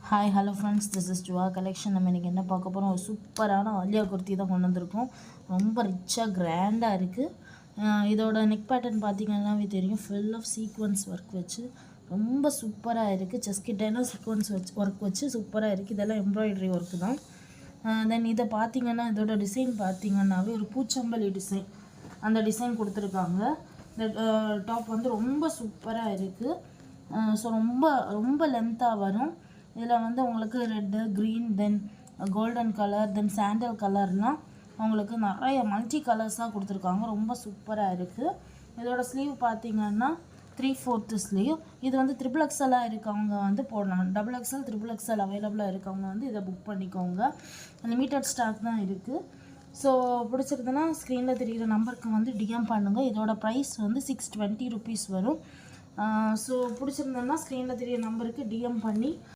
Hi hello friends, this is ஜுவா collection. நம்ம இன்றைக்கி என்ன பார்க்க போகிறோம்? ஒரு சூப்பரான ஆலியா குர்த்தி தான் கொண்டு வந்திருக்கோம். ரொம்ப ரிச்சாக கிராண்டாக இருக்குது. இதோட நெக் பேட்டர்ன் பார்த்திங்கன்னாவே தெரியும். ஃபுல் ஆஃப் சீக்வன்ஸ் ஒர்க் வச்சு ரொம்ப சூப்பராக இருக்குது. செஸ்ட் கிட்டேனா சீக்வன்ஸ் ஒர்க் வச்சு சூப்பராக இருக்குது. இதெல்லாம் எம்ப்ராய்டரி ஒர்க்கு தான். தென் இதை பார்த்திங்கன்னா இதோட டிசைன் பார்த்திங்கன்னாவே ஒரு பூச்சம்பள்ளி டிசைன், அந்த டிசைன் கொடுத்துருக்காங்க. இந்த டாப் வந்து ரொம்ப சூப்பராக இருக்குது. ஸோ ரொம்ப ரொம்ப லென்த்தாக வரும். இதில் வந்து உங்களுக்கு ரெட்டு, க்ரீன், தென் கோல்டன் கலர், தென் சாண்டல் கலர்லாம் உங்களுக்கு நிறைய மல்டி கலர்ஸாக கொடுத்துருக்காங்க. ரொம்ப சூப்பராக இருக்குது. இதோட ஸ்லீவ் பார்த்திங்கன்னா 3/4 ஸ்லீவ். இது வந்து XXL இருக்கவங்க வந்து போடலாம். XXL, XXL அவைலபிளாக இருக்கவங்க வந்து இதை புக் பண்ணிக்கோங்க. லிமிட்டட் ஸ்டாக் தான் இருக்குது. ஸோ பிடிச்சிருதுன்னா ஸ்க்ரீனில் தெரிகிற நம்பருக்கு வந்து டிஎம் பண்ணுங்கள். இதோட ப்ரைஸ் வந்து 620 ருபீஸ் வரும். ஸோ பிடிச்சிருந்தோன்னா ஸ்க்ரீனில் தெரிகிற நம்பருக்கு டிஎம் பண்ணி